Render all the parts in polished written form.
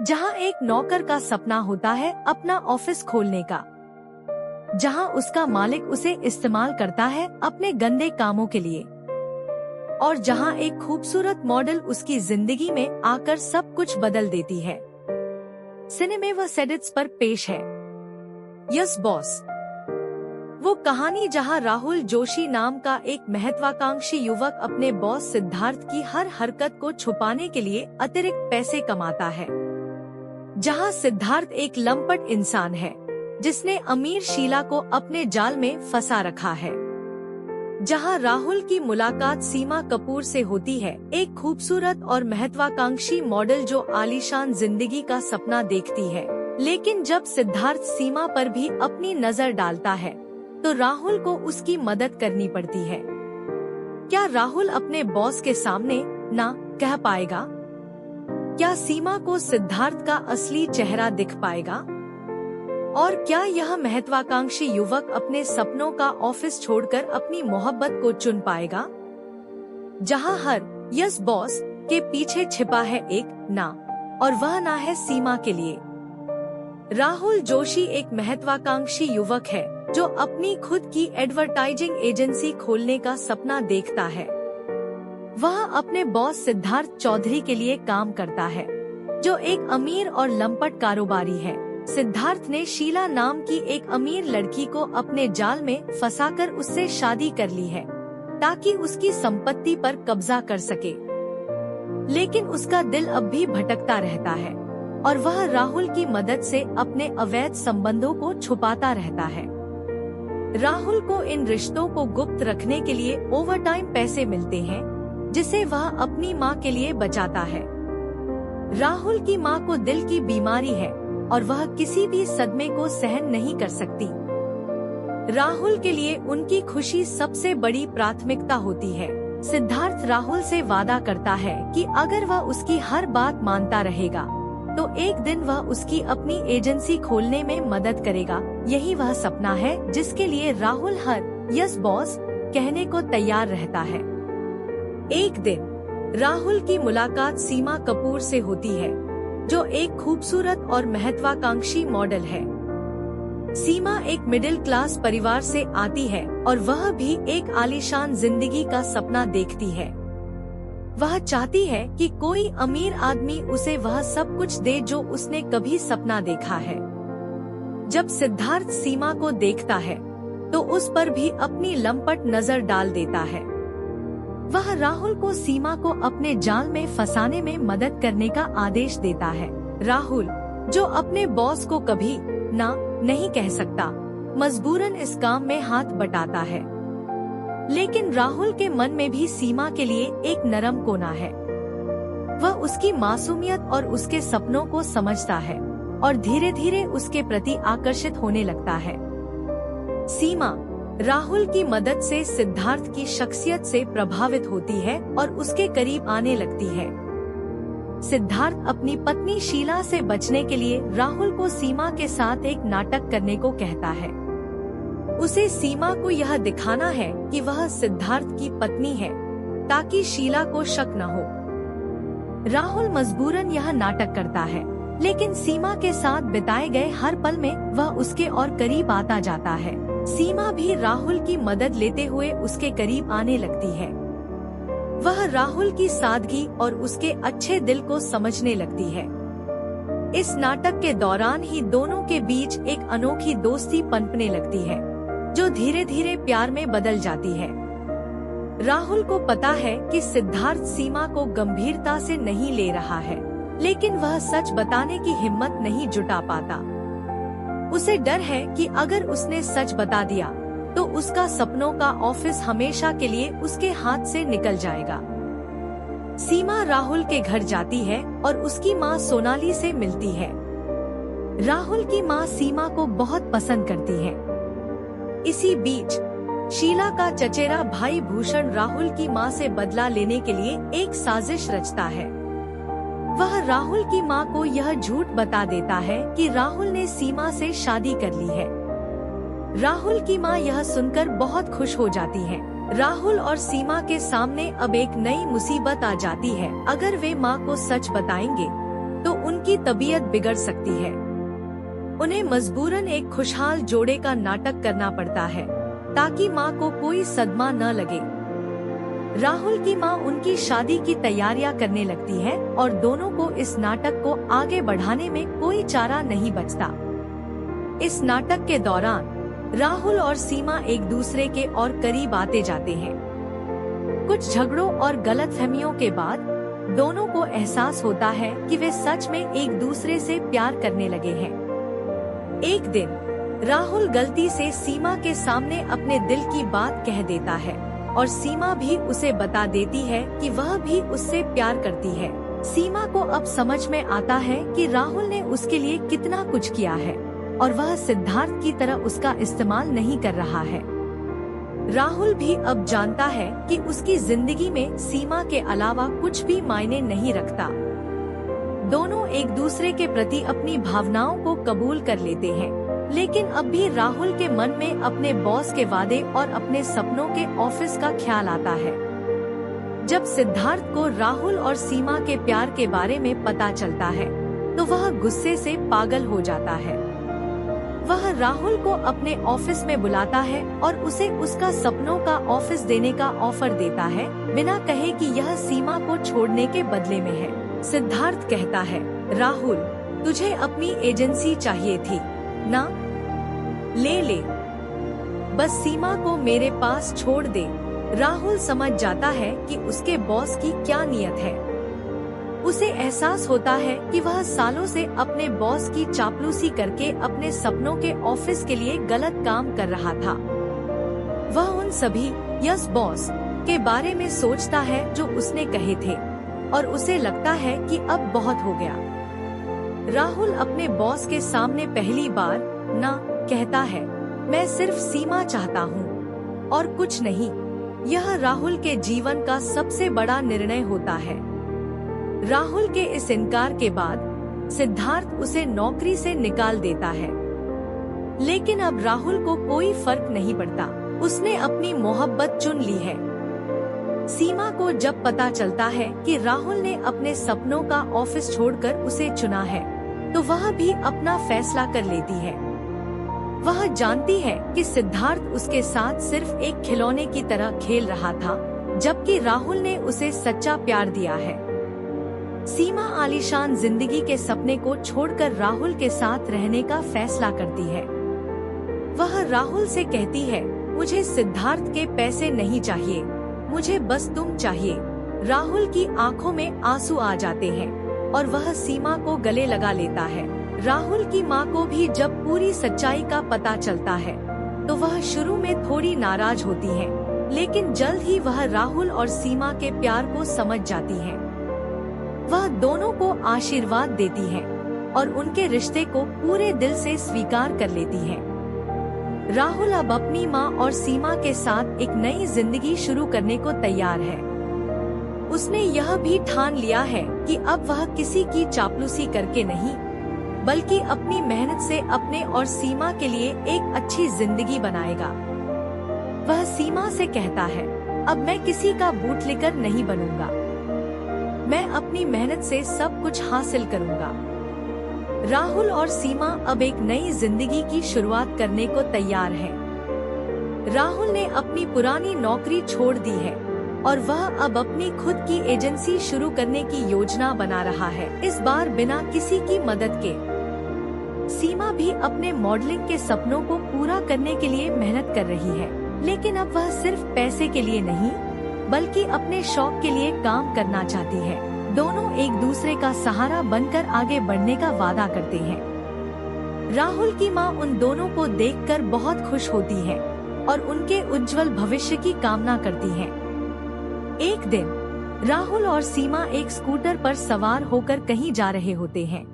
जहां एक नौकर का सपना होता है अपना ऑफिस खोलने का, जहां उसका मालिक उसे इस्तेमाल करता है अपने गंदे कामों के लिए, और जहां एक खूबसूरत मॉडल उसकी जिंदगी में आकर सब कुछ बदल देती है। सिनेमा सेडिट्स पर पेश है यस बॉस, वो कहानी जहां राहुल जोशी नाम का एक महत्वाकांक्षी युवक अपने बॉस सिद्धार्थ की हर हरकत को छुपाने के लिए अतिरिक्त पैसे कमाता है। जहां सिद्धार्थ एक लंपट इंसान है जिसने अमीर शीला को अपने जाल में फंसा रखा है। जहां राहुल की मुलाकात सीमा कपूर से होती है, एक खूबसूरत और महत्वाकांक्षी मॉडल जो आलीशान जिंदगी का सपना देखती है। लेकिन जब सिद्धार्थ सीमा पर भी अपनी नजर डालता है तो राहुल को उसकी मदद करनी पड़ती है। क्या राहुल अपने बॉस के सामने ना कह पाएगा? क्या सीमा को सिद्धार्थ का असली चेहरा दिख पाएगा? और क्या यह महत्वाकांक्षी युवक अपने सपनों का ऑफिस छोड़कर अपनी मोहब्बत को चुन पाएगा? जहां हर यस बॉस के पीछे छिपा है एक ना, और वह ना है सीमा के लिए। राहुल जोशी एक महत्वाकांक्षी युवक है जो अपनी खुद की एडवर्टाइजिंग एजेंसी खोलने का सपना देखता है। वह अपने बॉस सिद्धार्थ चौधरी के लिए काम करता है जो एक अमीर और लंपट कारोबारी है। सिद्धार्थ ने शीला नाम की एक अमीर लड़की को अपने जाल में फंसाकर उससे शादी कर ली है ताकि उसकी संपत्ति पर कब्जा कर सके। लेकिन उसका दिल अब भी भटकता रहता है और वह राहुल की मदद से अपने अवैध संबंधों को छुपाता रहता है। राहुल को इन रिश्तों को गुप्त रखने के लिए ओवरटाइम पैसे मिलते हैं जिसे वह अपनी मां के लिए बचाता है। राहुल की मां को दिल की बीमारी है और वह किसी भी सदमे को सहन नहीं कर सकती। राहुल के लिए उनकी खुशी सबसे बड़ी प्राथमिकता होती है। सिद्धार्थ राहुल से वादा करता है कि अगर वह उसकी हर बात मानता रहेगा तो एक दिन वह उसकी अपनी एजेंसी खोलने में मदद करेगा। यही वह सपना है जिसके लिए राहुल हर यस बॉस कहने को तैयार रहता है। एक दिन राहुल की मुलाकात सीमा कपूर से होती है जो एक खूबसूरत और महत्वाकांक्षी मॉडल है। सीमा एक मिडिल क्लास परिवार से आती है और वह भी एक आलीशान जिंदगी का सपना देखती है। वह चाहती है कि कोई अमीर आदमी उसे वह सब कुछ दे जो उसने कभी सपना देखा है। जब सिद्धार्थ सीमा को देखता है तो उस पर भी अपनी लंपट नजर डाल देता है। वह राहुल को सीमा को अपने जाल में फंसाने में मदद करने का आदेश देता है। राहुल जो अपने बॉस को कभी ना नहीं कह सकता, मजबूरन इस काम में हाथ बटाता है। लेकिन राहुल के मन में भी सीमा के लिए एक नरम कोना है। वह उसकी मासूमियत और उसके सपनों को समझता है और धीरे धीरे उसके प्रति आकर्षित होने लगता है। सीमा राहुल की मदद से सिद्धार्थ की शख्सियत से प्रभावित होती है और उसके करीब आने लगती है। सिद्धार्थ अपनी पत्नी शीला से बचने के लिए राहुल को सीमा के साथ एक नाटक करने को कहता है। उसे सीमा को यह दिखाना है कि वह सिद्धार्थ की पत्नी है ताकि शीला को शक न हो। राहुल मजबूरन यह नाटक करता है, लेकिन सीमा के साथ बिताए गए हर पल में वह उसके और करीब आता जाता है। सीमा भी राहुल की मदद लेते हुए उसके करीब आने लगती है। वह राहुल की सादगी और उसके अच्छे दिल को समझने लगती है। इस नाटक के दौरान ही दोनों के बीच एक अनोखी दोस्ती पनपने लगती है जो धीरे धीरे प्यार में बदल जाती है। राहुल को पता है कि सिद्धार्थ सीमा को गंभीरता से नहीं ले रहा है, लेकिन वह सच बताने की हिम्मत नहीं जुटा पाता। उसे डर है कि अगर उसने सच बता दिया तो उसका सपनों का ऑफिस हमेशा के लिए उसके हाथ से निकल जाएगा। सीमा राहुल के घर जाती है और उसकी मां सोनाली से मिलती है। राहुल की मां सीमा को बहुत पसंद करती है। इसी बीच शीला का चचेरा भाई भूषण राहुल की मां से बदला लेने के लिए एक साजिश रचता है। वह राहुल की मां को यह झूठ बता देता है कि राहुल ने सीमा से शादी कर ली है। राहुल की मां यह सुनकर बहुत खुश हो जाती है। राहुल और सीमा के सामने अब एक नई मुसीबत आ जाती है। अगर वे मां को सच बताएंगे तो उनकी उनकी तबीयत बिगड़ सकती है। उन्हें मजबूरन एक खुशहाल जोड़े का नाटक करना पड़ता है ताकि माँ को कोई सदमा न लगे। राहुल की माँ उनकी शादी की तैयारियां करने लगती है और दोनों को इस नाटक को आगे बढ़ाने में कोई चारा नहीं बचता। इस नाटक के दौरान राहुल और सीमा एक दूसरे के और करीब आते जाते हैं। कुछ झगड़ों और गलतफहमियों के बाद दोनों को एहसास होता है कि वे सच में एक दूसरे से प्यार करने लगे हैं। एक दिन राहुल गलती से सीमा के सामने अपने दिल की बात कह देता है और सीमा भी उसे बता देती है कि वह भी उससे प्यार करती है। सीमा को अब समझ में आता है कि राहुल ने उसके लिए कितना कुछ किया है और वह सिद्धार्थ की तरह उसका इस्तेमाल नहीं कर रहा है। राहुल भी अब जानता है कि उसकी जिंदगी में सीमा के अलावा कुछ भी मायने नहीं रखता। दोनों एक दूसरे के प्रति अपनी भावनाओं को कबूल कर लेते हैं, लेकिन अब भी राहुल के मन में अपने बॉस के वादे और अपने सपनों के ऑफिस का ख्याल आता है। जब सिद्धार्थ को राहुल और सीमा के प्यार के बारे में पता चलता है तो वह गुस्से से पागल हो जाता है। वह राहुल को अपने ऑफिस में बुलाता है और उसे उसका सपनों का ऑफिस देने का ऑफर देता है, बिना कहे कि यह सीमा को छोड़ने के बदले में है। सिद्धार्थ कहता है, राहुल, तुझे अपनी एजेंसी चाहिए थी ना? ले बस सीमा को मेरे पास छोड़ दे। राहुल समझ जाता है कि उसके बॉस की क्या नियत है। उसे एहसास होता है कि वह सालों से अपने बॉस की चापलूसी करके अपने सपनों के ऑफिस के लिए गलत काम कर रहा था। वह उन सभी यस बॉस के बारे में सोचता है जो उसने कहे थे और उसे लगता है कि अब बहुत हो गया। राहुल अपने बॉस के सामने पहली बार ना कहता है, मैं सिर्फ सीमा चाहता हूँ और कुछ नहीं। यह राहुल के जीवन का सबसे बड़ा निर्णय होता है। राहुल के इस इनकार के बाद सिद्धार्थ उसे नौकरी से निकाल देता है, लेकिन अब राहुल को कोई फर्क नहीं पड़ता। उसने अपनी मोहब्बत चुन ली है। सीमा को जब पता चलता है कि राहुल ने अपने सपनों का ऑफिस छोड़कर उसे चुना है, तो वह भी अपना फैसला कर लेती है। वह जानती है कि सिद्धार्थ उसके साथ सिर्फ एक खिलौने की तरह खेल रहा था, जबकि राहुल ने उसे सच्चा प्यार दिया है। सीमा आलीशान जिंदगी के सपने को छोड़कर राहुल के साथ रहने का फैसला करती है। वह राहुल से कहती है, मुझे सिद्धार्थ के पैसे नहीं चाहिए, मुझे बस तुम चाहिए। राहुल की आंखों में आंसू आ जाते हैं और वह सीमा को गले लगा लेता है। राहुल की माँ को भी जब पूरी सच्चाई का पता चलता है तो वह शुरू में थोड़ी नाराज होती है, लेकिन जल्द ही वह राहुल और सीमा के प्यार को समझ जाती है। वह दोनों को आशीर्वाद देती है और उनके रिश्ते को पूरे दिल से स्वीकार कर लेती है। राहुल अब अपनी माँ और सीमा के साथ एक नई जिंदगी शुरू करने को तैयार है। उसने यह भी ठान लिया है कि अब वह किसी की चापलूसी करके नहीं, बल्कि अपनी मेहनत से अपने और सीमा के लिए एक अच्छी जिंदगी बनाएगा। वह सीमा से कहता है, अब मैं किसी का बूटलेकर नहीं बनूंगा, मैं अपनी मेहनत से सब कुछ हासिल करूंगा। राहुल और सीमा अब एक नई जिंदगी की शुरुआत करने को तैयार हैं। राहुल ने अपनी पुरानी नौकरी छोड़ दी है और वह अब अपनी खुद की एजेंसी शुरू करने की योजना बना रहा है, इस बार बिना किसी की मदद के। सीमा भी अपने मॉडलिंग के सपनों को पूरा करने के लिए मेहनत कर रही है, लेकिन अब वह सिर्फ पैसे के लिए नहीं, बल्कि अपने शौक के लिए काम करना चाहती है। दोनों एक दूसरे का सहारा बनकर आगे बढ़ने का वादा करते हैं। राहुल की माँ उन दोनों को देखकर बहुत खुश होती है और उनके उज्जवल भविष्य की कामना करती है। एक दिन राहुल और सीमा एक स्कूटर पर सवार होकर कहीं जा रहे होते हैं।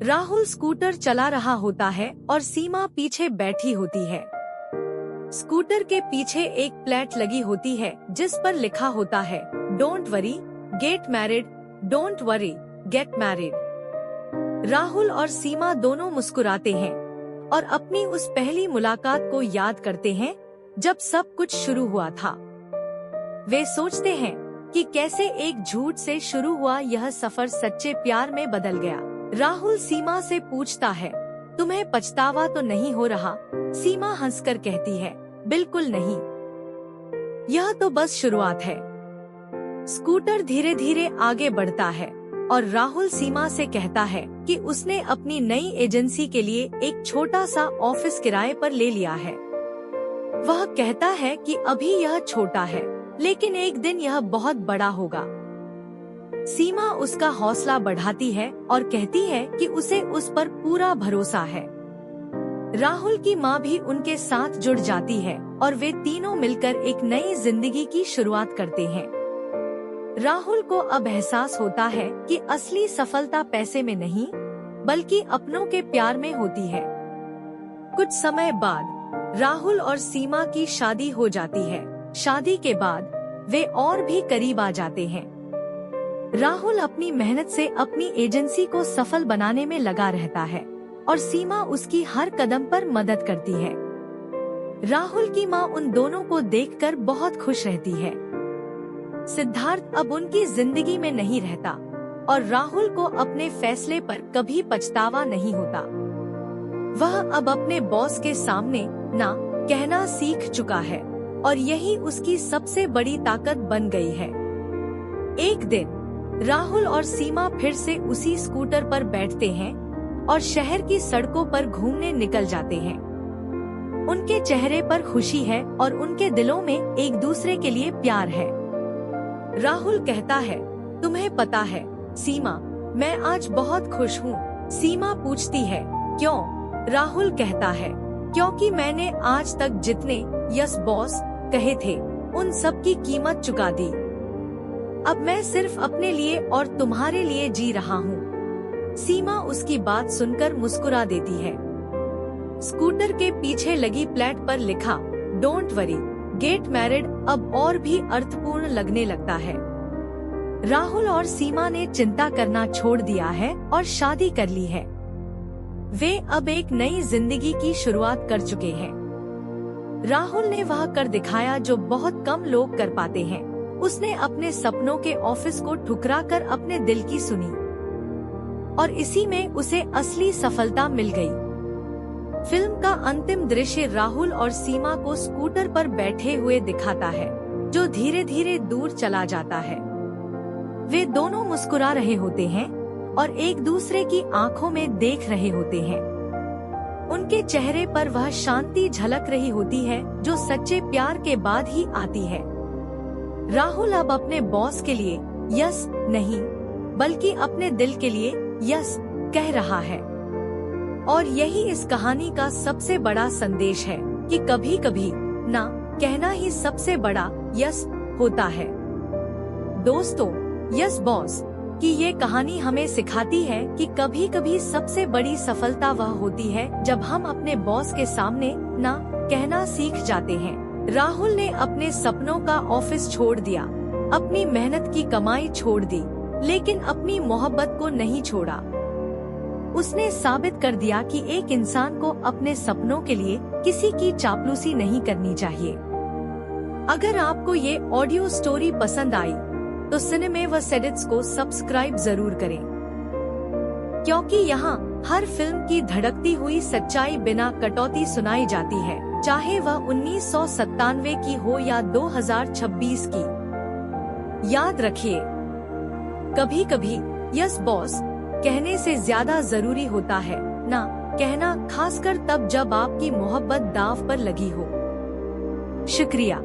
राहुल स्कूटर चला रहा होता है और सीमा पीछे बैठी होती है। स्कूटर के पीछे एक प्लेट लगी होती है जिस पर लिखा होता है, don't worry get married, don't worry get married. Rahul और सीमा दोनों मुस्कुराते हैं और अपनी उस पहली मुलाकात को याद करते हैं जब सब कुछ शुरू हुआ था। वे सोचते हैं कि कैसे एक झूठ से शुरू हुआ यह सफर सच्चे प्यार में बदल गया। राहुल सीमा से पूछता है, तुम्हें पछतावा तो नहीं हो रहा? सीमा हंसकर कहती है, बिल्कुल नहीं, यह तो बस शुरुआत है। स्कूटर धीरे धीरे आगे बढ़ता है और राहुल सीमा से कहता है कि उसने अपनी नई एजेंसी के लिए एक छोटा सा ऑफिस किराए पर ले लिया है। वह कहता है कि अभी यह छोटा है, लेकिन एक दिन यह बहुत बड़ा होगा। सीमा उसका हौसला बढ़ाती है और कहती है कि उसे उस पर पूरा भरोसा है। राहुल की माँ भी उनके साथ जुड़ जाती है और वे तीनों मिलकर एक नई जिंदगी की शुरुआत करते हैं। राहुल को अब एहसास होता है कि असली सफलता पैसे में नहीं, बल्कि अपनों के प्यार में होती है। कुछ समय बाद राहुल और सीमा की शादी हो जाती है। शादी के बाद वे और भी करीब आ जाते हैं। राहुल अपनी मेहनत से अपनी एजेंसी को सफल बनाने में लगा रहता है और सीमा उसकी हर कदम पर मदद करती है। राहुल की माँ उन दोनों को देखकर बहुत खुश रहती है। सिद्धार्थ अब उनकी जिंदगी में नहीं रहता और राहुल को अपने फैसले पर कभी पछतावा नहीं होता। वह अब अपने बॉस के सामने ना कहना सीख चुका है और यही उसकी सबसे बड़ी ताकत बन गई है। एक दिन राहुल और सीमा फिर से उसी स्कूटर पर बैठते हैं और शहर की सड़कों पर घूमने निकल जाते हैं। उनके चेहरे पर खुशी है और उनके दिलों में एक दूसरे के लिए प्यार है। राहुल कहता है, तुम्हें पता है सीमा, मैं आज बहुत खुश हूँ। सीमा पूछती है, क्यों? राहुल कहता है, क्योंकि मैंने आज तक जितने यस बॉस कहे थे उन सब की कीमत चुका दी। अब मैं सिर्फ अपने लिए और तुम्हारे लिए जी रहा हूँ। सीमा उसकी बात सुनकर मुस्कुरा देती है। स्कूटर के पीछे लगी प्लेट पर लिखा डोंट वरी गेट मैरिड अब और भी अर्थपूर्ण लगने लगता है। राहुल और सीमा ने चिंता करना छोड़ दिया है और शादी कर ली है। वे अब एक नई जिंदगी की शुरुआत कर चुके हैं। राहुल ने वह कर दिखाया जो बहुत कम लोग कर पाते हैं। उसने अपने सपनों के ऑफिस को ठुकराकर अपने दिल की सुनी और इसी में उसे असली सफलता मिल गई। फिल्म का अंतिम दृश्य राहुल और सीमा को स्कूटर पर बैठे हुए दिखाता है, जो धीरे धीरे दूर चला जाता है। वे दोनों मुस्कुरा रहे होते हैं और एक दूसरे की आंखों में देख रहे होते हैं। उनके चेहरे पर वह शांति झलक रही होती है जो सच्चे प्यार के बाद ही आती है। राहुल अब अपने बॉस के लिए यस नहीं, बल्कि अपने दिल के लिए यस कह रहा है। और यही इस कहानी का सबसे बड़ा संदेश है कि कभी कभी ना कहना ही सबसे बड़ा यस होता है। दोस्तों, यस बॉस की ये कहानी हमें सिखाती है कि कभी कभी सबसे बड़ी सफलता वह होती है जब हम अपने बॉस के सामने ना कहना सीख जाते हैं। राहुल ने अपने सपनों का ऑफिस छोड़ दिया, अपनी मेहनत की कमाई छोड़ दी, लेकिन अपनी मोहब्बत को नहीं छोड़ा। उसने साबित कर दिया कि एक इंसान को अपने सपनों के लिए किसी की चापलूसी नहीं करनी चाहिए। अगर आपको ये ऑडियो स्टोरी पसंद आई तो सिनेमेवस एडिट्स को सब्सक्राइब जरूर करें, क्योंकि यहाँ हर फिल्म की धड़कती हुई सच्चाई बिना कटौती सुनाई जाती है, चाहे वह 1997 की हो या 2026 की। याद रखिए, कभी कभी यस बॉस कहने से ज्यादा जरूरी होता है ना कहना, खासकर तब जब आपकी मोहब्बत दांव पर लगी हो। शुक्रिया।